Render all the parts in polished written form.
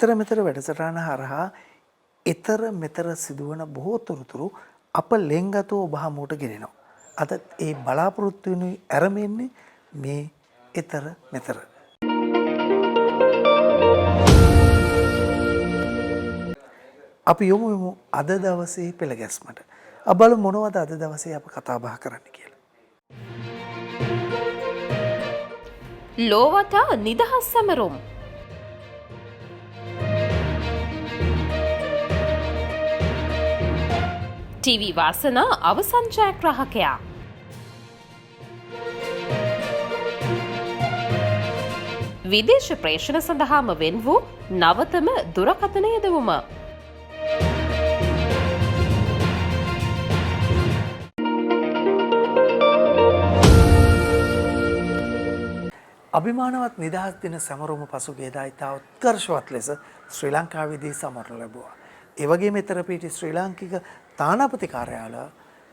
ඊතර මෙතර වැඩසටහන හරහා ඊතර මෙතර සිදුවන බොහෝ තොරතුරු අප ලෙන්ගතව ඔබ හමුවට ගෙනෙනවා. අද ඒ බලාපොරොත්තු වෙනුයි ඇරෙන්නේ මේ ඊතර මෙතර. අපි යමු අද දවසේ පෙළ ගැස්මට. අපබල මොනවද අද දවසේ අප කතා බහ කරන්න කියලා. ලෝවතා නිදහස් සැමරුම්. ටීවී වාසනා අවසන් ජයග්‍රාහකයා. විදේශ ප්‍රේෂණ සඳහාම වෙන් වූ නවතම දුරකථන යෙදවුම. අභිමානවත් නිදහස් දින සැමරුම පසුගියදා ඉතා උත්කර්ෂවත් ලෙස ශ්‍රී ලංකාවේදී සමරනු ලැබුවා. ඒ වගේම ඊතර පිටි ශ්‍රී ලාංකික තානාපති කාර්යාල,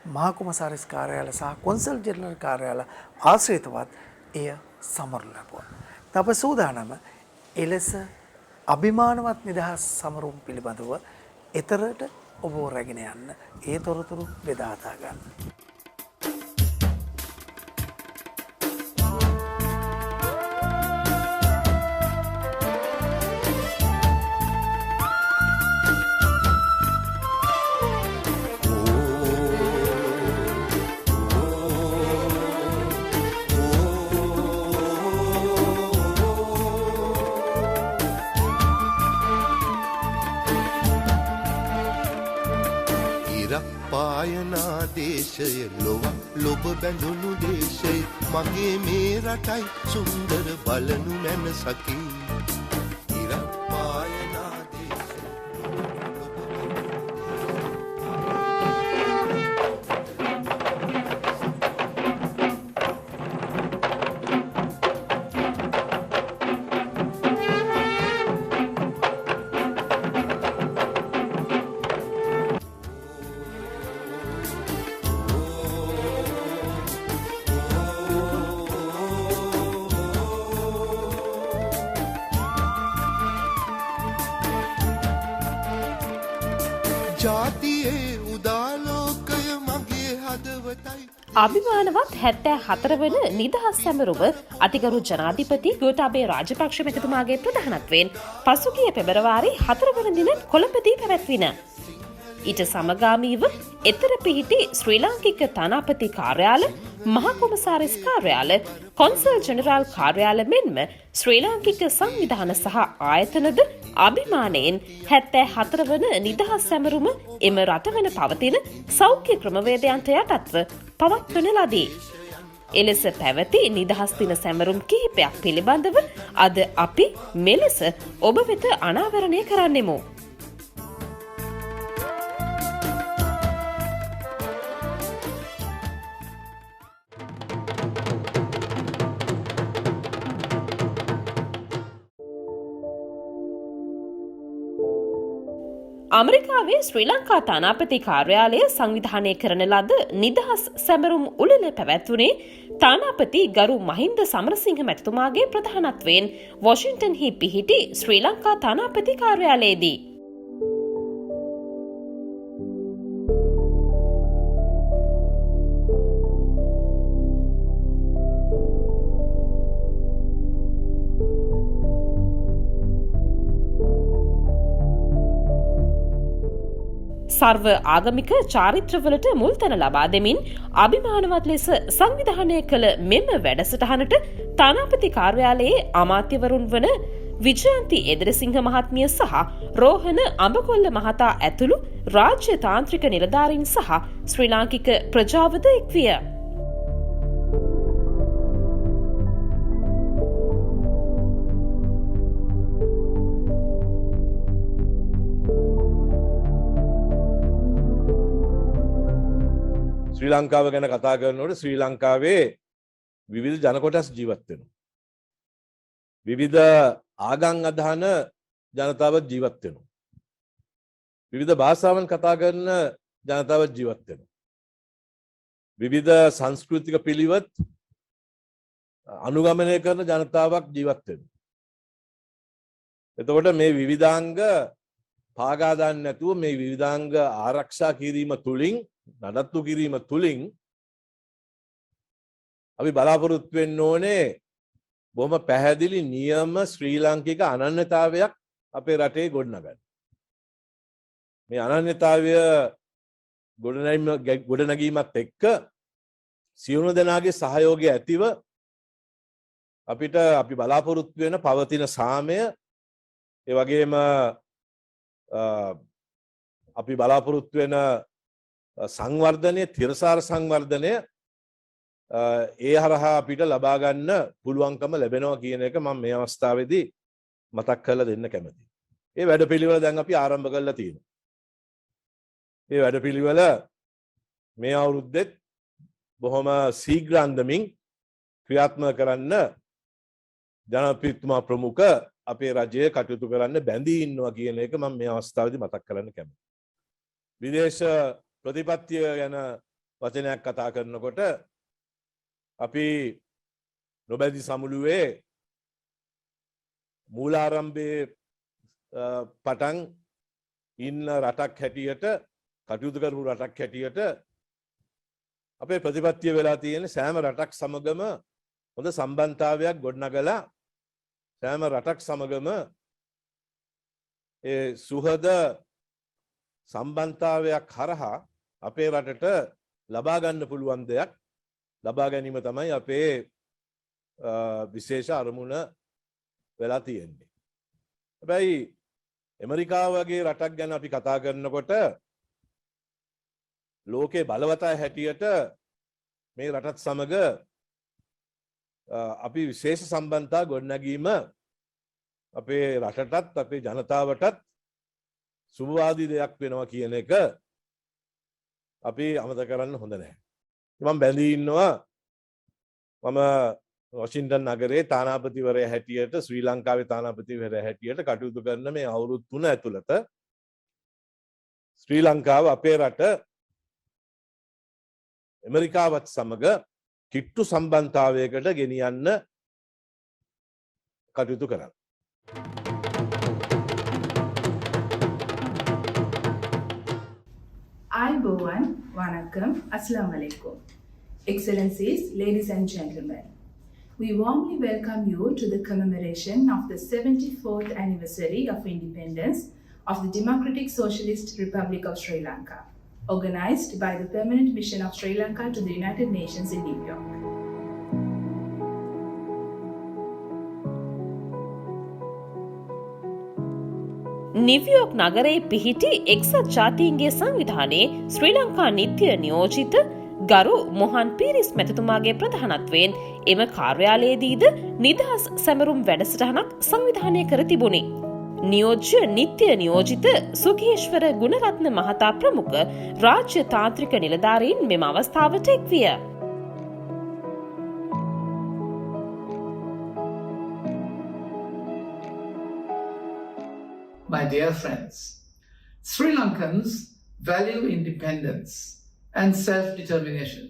මහා කොමසාරිස් කාර්යාල සහ කොන්සල් ජෙනරල් කාර්යාල ආශ්‍රිතවත් එය සමරනු ලැබුවා. අප සූදානම එලෙස අභිමානවත් නිදහස් සමරුම් පිළිබඳව ඊතරට ඔබ රැගෙන යන්න ඒ තොරතුරු බෙදා හදා ගන්න. පායනා දේශය ලොව ලොබ බැඳුණු දේශය මගේ මේ රටයි සුන්දර බලනු මැනසකි. අභිමානවත් 74 වන නිදහස් සැමරුම අතිගරු ජනාධිපති ගෝඨාභය රාජපක්ෂ මැතිතුමාගේ ප්‍රධානත්වයෙන් පසුගිය පෙබරවාරි 4 වන දින කොළඹදී පැවැත්වින. ඊට සමගාමීව ඊතර පිහිටි ශ්‍රී ලාංකික තානාපති කාර්යාල, මහා කොමසාරිස් කාර්යාල, කොන්සල් ජෙනරාල් කාර්යාල මෙන්ම ශ්‍රී ලාංකික සංවිධාන සහ ආයතනද අභිමානයෙන් 74 වන නිදහස් සැමරුම එම රටවන පවතින සෞඛ්‍ය ක්‍රමවේදයන්ට යටත්ව පවත්වන ලදී. එලෙස පැවති නිදහස් දින සැමරුම් කිහිපයක් පිළිබඳව අද අපි මෙලෙස ඔබ වෙත අනාවරණය කරන්නෙමු. අමරිකාවේ ශ්‍රී ලංකා තානාපති කාර්යාලය සංවිධානය කරන ලද නිදහස් සැමරුම් උළෙල පැවැත්වුණේ තානාපති ගරු මහින්ද සමරසිංහ මැතිතුමාගේ ප්‍රධානත්වයෙන් වොෂින්ටන්හි පිහිටි ශ්‍රී ලංකා තානාපති කාර්යාලයේදී. සර්ව ආගමික චාරිත්‍රවලට මුල් තැන ලබා දෙමින් අභිමානවත් ලෙස සංවිධානය කළ මෙම වැඩසටහනට තානාපති කාර්යාලයේ අමාත්‍යවරුන් වන විජයන්ති එදිරිසිංහ මහත්මිය සහ රෝහණ අඹකොල්ල මහතා ඇතුළු රාජ්‍ය තාන්ත්‍රික නිලධාරීන් සහ ශ්‍රී ලාංකික ප්‍රජාවද එක්විය. ශ්‍රී ලංකාව ගැන කතා කරනකොට ශ්‍රී ලංකාවේ විවිධ ජන කොටස් ජීවත් වෙනවා. විවිධ ආගම් අදහන ජනතාව ජීවත් වෙනවා. විවිධ භාෂාවන් කතා කරන ජනතාව ජීවත් වෙනවා. විවිධ සංස්කෘතික පිළිවෙත් අනුගමනය කරන ජනතාවක් ජීවත් වෙනවා. එතකොට මේ විවිධාංග පාගා දාන්න නැතුව මේ විවිධාංග ආරක්ෂා කිරීම තුලින් නඩත්තු කිරීම තුලින් අපි බලාපොරොත්තු වෙන්න ඕනේ බොහොම පැහැදිලි නියම ශ්‍රී ලාංකික අනන්‍යතාවයක් අපේ රටේ ගොඩනගන්න. මේ අනන්‍යතාවය ගොඩනැගීමත් එක්ක සියලු දෙනාගේ සහයෝගය ඇතිව අපිට අපි බලාපොරොත්තු වෙන පවතින සාමය ඒ වගේම අපි බලාපොරොත්තු වෙන සංවර්ධනය තිරසාර සංවර්ධනය ඒ හරහා අපිට ලබා ගන්න පුළුවන්කම ලැබෙනවා කියන එක මම මේ අවස්ථාවේදී මතක් කරලා දෙන්න කැමතියි. මේ වැඩපිළිවෙල දැන් අපි ආරම්භ කරලා තියෙනවා. මේ වැඩපිළිවෙල මේ අවුරුද්දෙත් බොහොම ශීඝ්‍ර අන්දමින් ක්‍රියාත්මක කරන්න ජනාධිපතිතුමා ප්‍රමුඛ අපේ රජය කටයුතු කරන්න බැඳී ඉන්නවා කියන එක මම මේ අවස්ථාවේදී මතක් කරන්න කැමතියි. විදේශ ප්‍රතිපත්තිය ගැන වචනයක් කතා කරනකොට අපි නොබැදි සමුළුවේ මූලාරම්භයේ පටන් ඉන්න රටක් හැටියට කටයුතු කරපු රටක් හැටියට අපේ ප්‍රතිපත්තිය වෙලා තියෙන සෑම රටක් සමගම හොඳ සම්බන්ධතාවයක් ගොඩනගලා සෑම රටක් සමගම ඒ සුහද සම්බන්ධතාවයක් හරහා අපේ රටට ලබා ගන්න පුළුවන් දෙයක් ලබා ගැනීම තමයි අපේ විශේෂ අරමුණ වෙලා තියෙන්නේ. හැබැයි ඇමරිකාව වගේ රටක් ගැන අපි කතා කරනකොට ලෝකේ බලවතා හැටියට මේ රටත් සමග අපි විශේෂ සම්බන්ධතා ගොඩනැගීම අපේ රටටත් අපේ ජනතාවටත් සුබවාදී දෙයක් වෙනවා කියන එක අපි අමතක කරන්න හොඳ නැහැ. මම බැඳී ඉන්නවා මම වොෂින්ටන් නගරේ තානාපතිවරයා හැටියට ශ්‍රී ලංකාවේ තානාපතිවරයා හැටියට කටයුතු කරන මේ අවුරුදු 3 ඇතුළත ශ්‍රී ලංකාව අපේ රට ඇමරිකාවත් සමග කිට්ටු සම්බන්ධතාවයකට ගෙනියන්න කටයුතු කරන්න. Ayubowan, Vanakkam, Assalamu alaikum. Excellencies, ladies and gentlemen, we warmly welcome you to the commemoration of the 74th anniversary of independence of the Democratic Socialist Republic of Sri Lanka, organized by the Permanent Mission of Sri Lanka to the United Nations in New York. New York නගරයේ පිහිටි එක්සත් ජාතීන්ගේ සංවිධානයේ ශ්‍රී ලංකා නිත්‍ය නියෝජිත ගරු මොහන් පීරිස් මැතිතුමාගේ ප්‍රධානත්වයෙන් එම කාර්යාලයේදීද නිදහස් සැමරුම් වැඩසටහනක් සංවිධානය කර තිබුණි. නියෝජ්‍ය නිත්‍ය නියෝජිත සුගේශ්වර ගුණරත්න මහතා ප්‍රමුඛ රාජ්‍ය තාන්ත්‍රික නිලධාරීන් මෙම අවස්ථාවට එක්විය. My dear friends, Sri Lankans value independence and self-determination,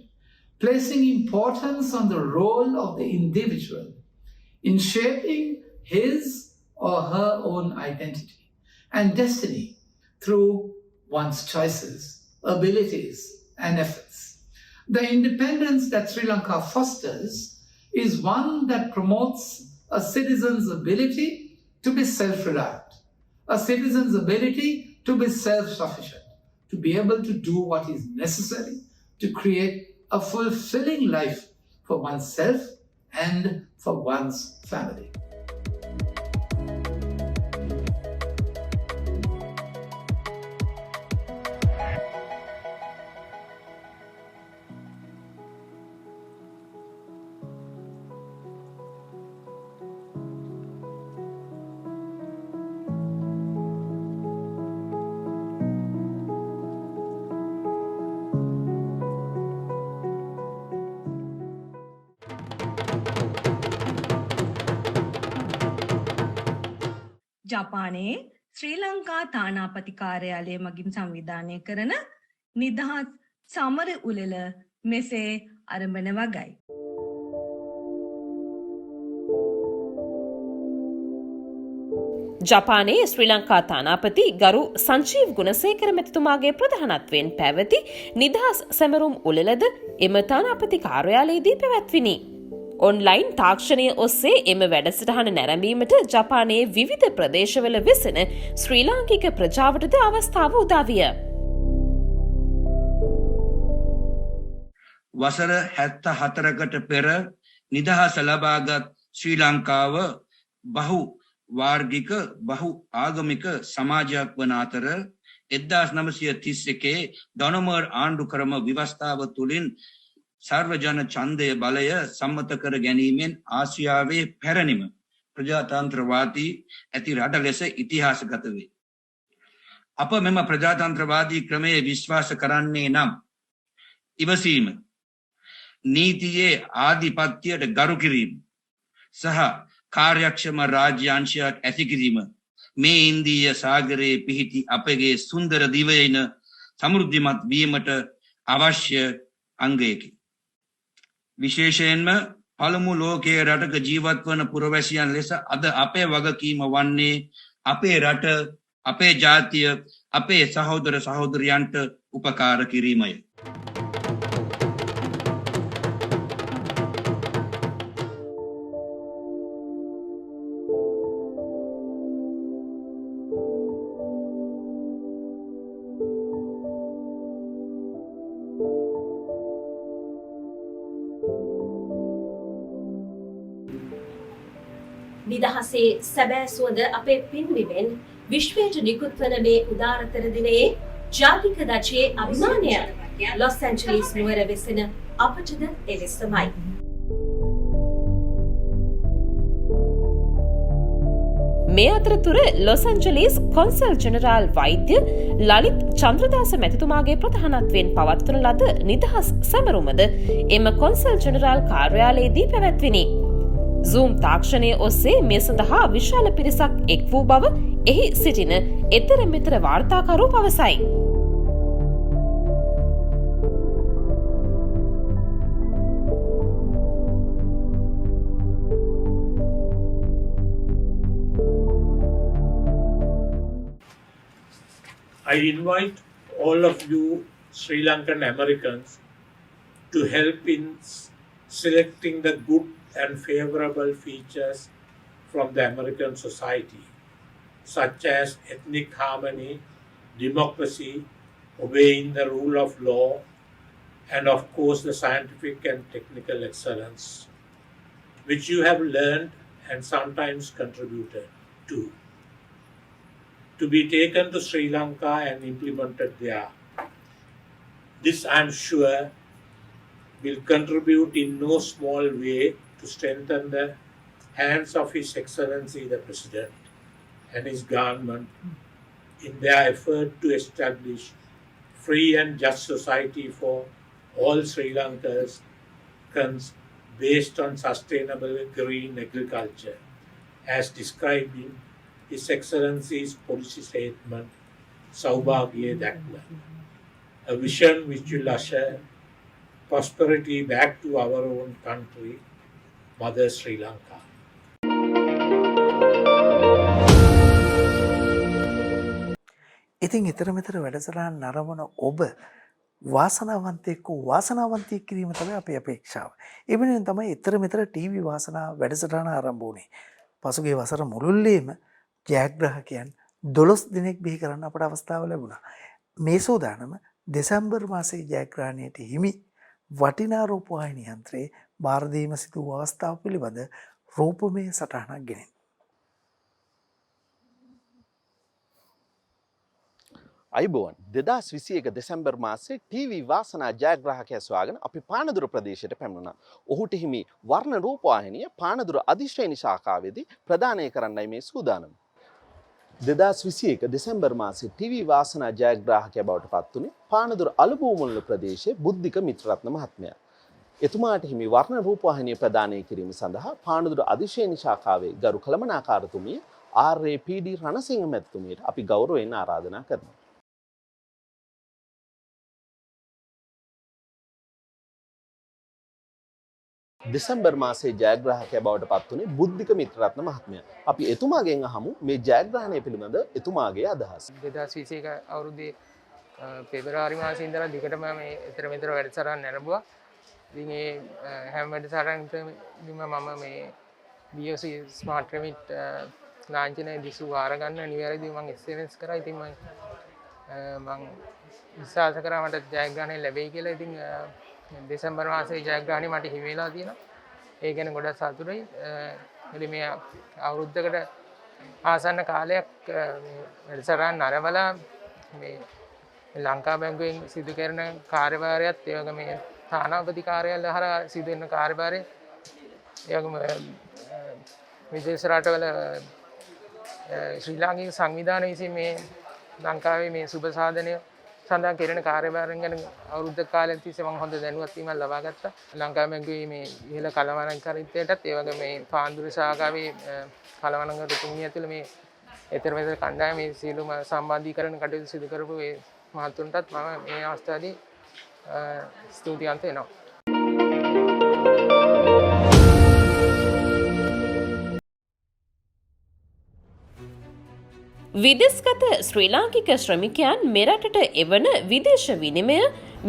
placing importance on the role of the individual in shaping his or her own identity and destiny through one's choices, abilities, and efforts. The independence that Sri Lanka fosters is one that promotes a citizen's ability to be self-reliant, a citizen's ability to be self-sufficient, to be able to do what is necessary to create a fulfilling life for oneself and for one's family. ජපානයේ ශ්‍රී ලංකා තානාපති කාර්යාලය මගින් සංවිධානය කරන නිදහස් සමර උළෙල මෙසේ ආරම්භන වගයි. ජපානයේ ශ්‍රී ලංකා තානාපති ගරු සංජීව් ගුණසේකර මැතිතුමාගේ ප්‍රධානත්වයෙන් පැවති නිදහස් සැමරුම් උළෙලද එම තානාපති කාර්යාලයේදී පැවැත්විනි. ඔන්ලයින් තාක්ෂණය ඔස්සේ එම වැඩසටහන නැරඹීමට ජපානයේ විවිධ ප්‍රදේශවල වෙසෙන ශ්‍රී ලාංකික ප්‍රජාවටද අවස්ථාව උදා විය. වසර 74කට පෙර නිදහස ලබාගත් ශ්‍රී ලංකාව බහු වාර්ගික බහු ආගමික සමාජයක් වන අතර 1931 ඩොනමර් ආණ්ඩුක්‍රම ව්‍යවස්ථාව තුළින් සර්වජන ඡන්දය බලය සම්මත කර ගැනීමෙන් ආසියාවේ පැරණිම ප්‍රජාතන්ත්‍රවාදී ඇති රට ලෙස ඉතිහාසගත වේ. අප මෙම ප්‍රජාතන්ත්‍රවාදී ක්‍රමයේ විශ්වාස කරන්නේ නම් ඉවසීම, නීතියේ ආධිපත්‍යයට ගරු කිරීම සහ කාර්යක්ෂම රාජ්‍යාංශයක් ඇති කිරීම මේ ඉන්දීය සාගරයේ පිහිටි අපගේ සුන්දර දිවයින සමෘද්ධිමත් වීමට අවශ්‍ය අංගයකි. විශේෂයෙන්ම පළමු ලෝකයේ රටක ජීවත් වන පුරවැසියන් ලෙස අද අපේ වගකීම වන්නේ අපේ රට, අපේ ජාතිය, අපේ සහෝදර සහෝදරියන්ට උපකාර කිරීමය. නිදහසේ සැබෑ සුවඳ අපේ පින්බිමෙන් විශ්වයට නිකුත් වන මේ උදාරතර දිනයේ ජාතික දජයේ අභිමානය ලොස් ඇන්ජලිස් නුවර වෙසෙන අපටද එලෙසමයි. මේ අතරතුර ලොස් ඇන්ජලිස් කොන්සල් ජෙනරාල් වෛද්‍ය ලලිත් චන්ද්‍රදාස මැතිතුමාගේ ප්‍රධානත්වයෙන් පවත්වන ලද නිදහස් සැමරුමද එම කොන්සල් ජෙනරාල් කාර්යාලයේදී පැවැත්විනි. Zoom තාක්ෂණය ඔස්සේ මේ සඳහා විශාල පිරිසක් එක් වූ බව එහි සිටින එතර මෙතර වාර්තාකරු පවසයි. I invite all of you Sri Lankan Americans to help in selecting the good and favorable features from the American society, such as ethnic harmony, democracy, obeying the rule of law, and of course the scientific and technical excellence, which you have learned and sometimes contributed to be taken to Sri Lanka and implemented there. This, I am sure, will contribute in no small way to strengthen the hands of His Excellency the President and his government in their effort to establish free and just society for all Sri Lankans based on sustainable green agriculture, as described in His Excellency's policy statement, Saubhagya Dakma, a vision which will usher prosperity back to our own country, Mother Sri Lanka. ඉතින් ඊතර මෙතර වැඩසටහන් නරඹන ඔබ වාසනාවන්තයෙක් වූ වාසනාවන්තයෙක් කිරීම තමයි අපේ අපේක්ෂාව. ඒ වෙනුවෙන් තමයි ඊතර මෙතර ටීවී වාසනාව වැඩසටහන ආරම්භ වුණේ. පසුගිය වසර මුළුල්ලේම ජයග්‍රාහකයන් 12 දිනක් බිහි කරන්න අපට අවස්ථාව ලැබුණා. මේ සෝදානම දෙසැම්බර් මාසයේ ජයග්‍රහණයට හිමි වටිනා රූපවාහිනී යන්ත්‍රයේ බාර දීම සිදු වූ අවස්ථාව පිළිබඳ රූපමය සටහනක් ගෙනෙන. අයිබෝන් 2021 දෙසැම්බර් මාසයේ ටීවී වාසනා ජයග්‍රාහකයා සොයාගෙන අපි පානදුර ප්‍රදේශයට පැමිණුණා. ඔහුට හිමි වර්ණ රූපවාහිනිය පානදුර අධිශ්‍රේණි ශාඛාවේදී ප්‍රදානය කරන්නයි මේ සූදානම. 2021 දෙසැම්බර් මාසයේ ටීවී වාසනා ජයග්‍රාහකයා බවට පත් වුණේ පානදුර අලබෝමුල්ල ප්‍රදේශයේ බුද්ධික මිත්‍රරත්න මහත්මයා. එතුමාට හිමි වර්ණ රූපවාහිනිය ප්‍රදානය කිරීම සඳහා පානදුර අධිශ්‍රේණි ශාඛාවේ ගරු කළමනාකාරතුමිය ආර්.ඒ.පී.ඩී. රණසිංහ මැතිතුමියට අපි ගෞරවයෙන් ආරාධනා කරනවා. දෙසැම්බර් මාසයේ ජයග්‍රාහකයා බවට පත් වුණේ බුද්ධික මිත්‍රරත්න මහත්මයා. අපි එතුමාගෙන් අහමු මේ ජයග්‍රහණය පිළිබඳ එතුමාගේ අදහස්. 2021 අවුරුද්දේ පෙබරවාරි මාසයේ ඉඳලා දිගටම මේ ඊතර මෙතර වැඩසටහන් නැරඹුවා. ඉතින් ඒ හැම වැඩසටහනකම මම මේ BOC ස්මාර්ට් රෙමිට් ලාංඡනය දිසු වාර ගන්න නිවැරදිව මම එක්ස්පීරියන්ස් කරා. ඉතින් මම විශ්වාස කරා මට ජයග්‍රහණය ලැබෙයි කියලා. ඉතින් දෙසැම්බර් මාසයේ ජයග්‍රහණය මට හිමි වෙලා තියෙනවා. ඒ ගැන ගොඩක් සතුටුයි. ඉතින් මේ අවුරුද්දකට ආසන්න කාලයක් වැඩසටහන් නරඹලා මේ ලංකා බැංකුවෙන් සිදු කරන කාර්යභාරයත් ඒ වගේම මේ තානාපති කාර්යාලය හරහා සිදු වෙන කාර්යභාරය ඒ වගේම විදේශ රටවල ශ්‍රී ලාංකික සංවිධාන විසින් මේ ලංකාවේ මේ සුබ සාධනය සඳහා කෙරෙන කාර්යභාරයන් ගැන අවුරුද්ද කාලයක් තිස්සේ මම හොඳ දැනුවත් වීමක් ලබා ගත්තා. ලංකා බැංකුවේ මේ ඉහළ කළමනාකරීත්වයටත් ඒ වගේම මේ පාන්දුර ශාඛාවේ කළමනාකර තුමිය ඇතුළේ මේ ඊතර මෙතර කණ්ඩායමේ සියලුම සම්බන්ධීකරණ කටයුතු සිදු කරපු මේ මහතුන්ටත් මම මේ අවස්ථාවේදී ස්තුතිවන්ත වෙනවා. විදෙස්ගත ශ්‍රී ලාංකික ශ්‍රමිකයන් මෙරටට එවන විදේශ විනිමය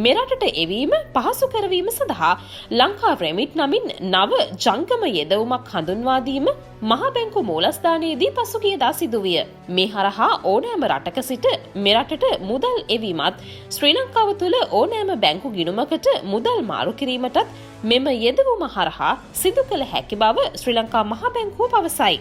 මෙරටට එවීම පහසු කරවීම සඳහා ලංකා රෙමිට් නමින් නව ජංගම යෙදවුමක් හඳුන්වා දීම මහ බැංකු මූලස්ථානයේදී පසුගියදා සිදුවිය. මේ හරහා ඕනෑම රටක සිට මෙරටට මුදල් එවීමත් ශ්‍රී ලංකාව තුළ ඕනෑම බැංකු ගිණුමකට මුදල් මාරු කිරීමටත් මෙම යෙදවුම හරහා සිදු කළ හැකි බව ශ්‍රී ලංකා මහ බැංකුව පවසයි.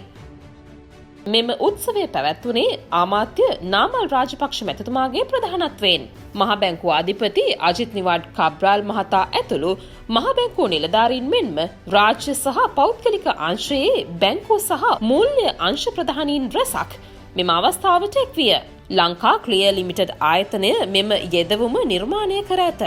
මෙම උත්සවය පැවැත්වුණේ අමාත්‍ය නාමල් රාජපක්ෂ මැතිතුමාගේ ප්‍රධානත්වයෙන්. මහ බැංකුව අධිපති අජිත් නිවාඩ් කබ්‍රාල් මහතා ඇතුළු මහ බැංකුව නිලධාරීන් මෙන්ම රාජ්‍ය සහ පෞද්ගලික අංශයේ බැංකුව සහ මූල්‍ය අංශ ප්‍රධානීන් රැසක් මෙම අවස්ථාවට එක්විය. ලංකා ක්ලියර් ලිමිටඩ් ආයතනය මෙම යෙදවුම නිර්මාණය කර ඇත.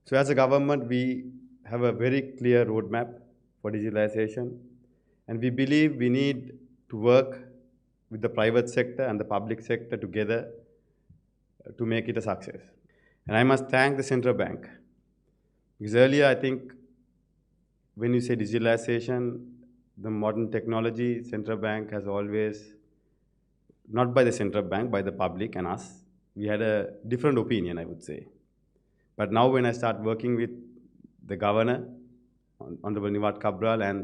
So as a government, we have a very clear roadmap for digitalization, and we believe we need to work with the private sector and the public sector together to make it a success. And I must thank the central bank, because earlier I think when you say digitalization, the modern technology, central bank has always, not by the central bank, by the public and us, we had a different opinion, I would say. But now when I start working with the governor, Honorable Niwat Cabral, and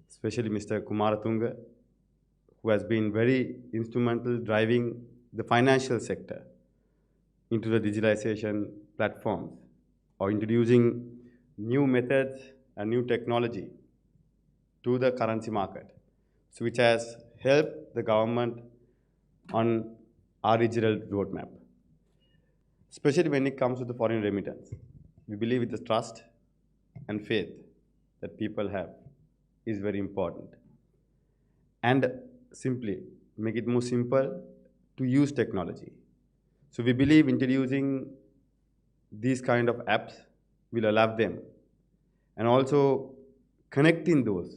especially Mr. Kumaratunga, who has been very instrumental driving the financial sector into the digitalization platforms or introducing new methods and new technology to the currency market, so which has helped the government on our digital roadmap. Especially when it comes to the foreign remittance. We believe with the trust and faith that people have is very important. And simply make it more simple to use technology. So we believe introducing these kind of apps will allow them, and also connecting those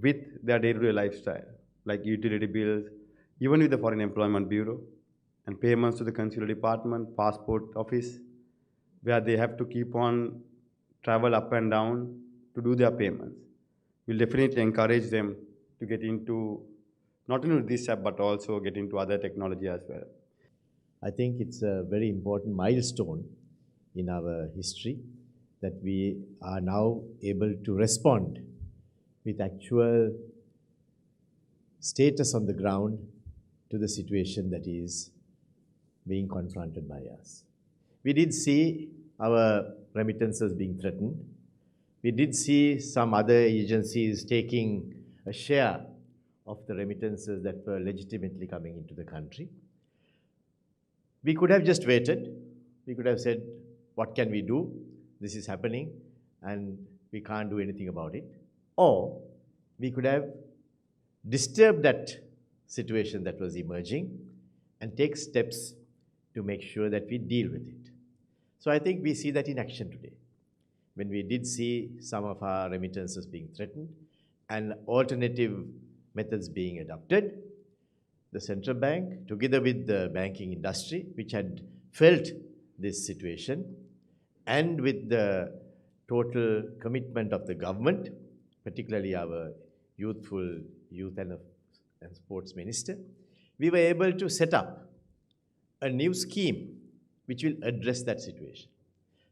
with their day-to-day lifestyle, like utility bills, even with the Foreign Employment Bureau, and payments to the consular department, passport office, where they have to keep on travel up and down to do their payments. We'll definitely encourage them to get into not only this app but also get into other technology as well. I think it's a very important milestone in our history that we are now able to respond with actual status on the ground to the situation that is being confronted by us. We did see our remittances being threatened. We did see some other agencies taking a share of the remittances that were legitimately coming into the country. We could have just waited. We could have said, what can we do? This is happening and we can't do anything about it. Or we could have disturbed that situation that was emerging and take steps to make sure that we deal with it. So I think we see that in action today. When we did see some of our remittances being threatened and alternative methods being adopted, the central bank, together with the banking industry, which had felt this situation, and with the total commitment of the government, particularly our youth and sports minister, we were able to set up a new scheme which will address that situation.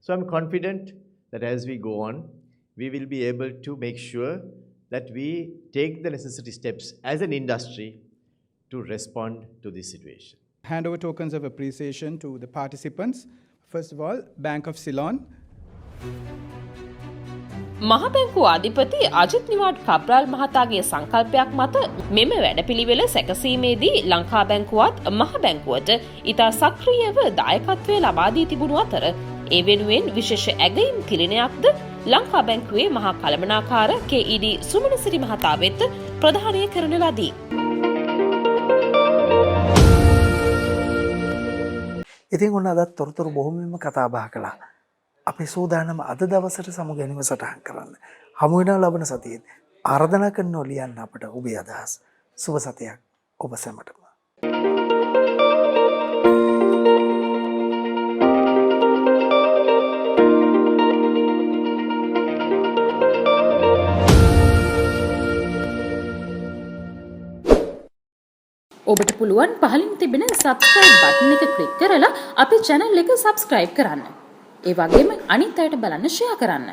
So I'm confident that as we go on, we will be able to make sure that we take the necessary steps as an industry to respond to this situation. Hand over tokens of appreciation to the participants. First of all, Bank of Ceylon. මහබැංකු අධිපති අජිත් නිවාඩ් කබ්‍රාල් මහතාගේ සංකල්පයක් මත මෙම වැඩපිළිවෙල සැකසීමේදී ලංකා බැංකුවත් මහ බැංකුවට ඉතා සක්‍රියව දායකත්වය ලබා දී තිබුණු අතර ඒ වෙනුවෙන් විශේෂ ඇගයීම් තිලිනයක්ද ලංකා බැංකුවේ මහා කළමනාකාර KED සුමනසිරි මහතා වෙත ප්‍රදානය කරන ලදී. ඉතින් ඔන්න අදත් තොරතුරු බොහොමම කතා බහ කළා. අපි සූදානම් අද දවසට සමු ගැනීම සටහන් කරන්න. හමු වෙනා ලබන සතියේ ආරාධනා කරනවා ලියන්න අපට ඔබේ අදහස්. සුබ සතියක් ඔබ සැමටම. ඔබට පුළුවන් පහලින් තිබෙන subscribe button එක ක්ලික් කරලා අපේ channel එක subscribe කරන්න. ඒ වගේම අනිත් අයට බලන්න share කරන්න.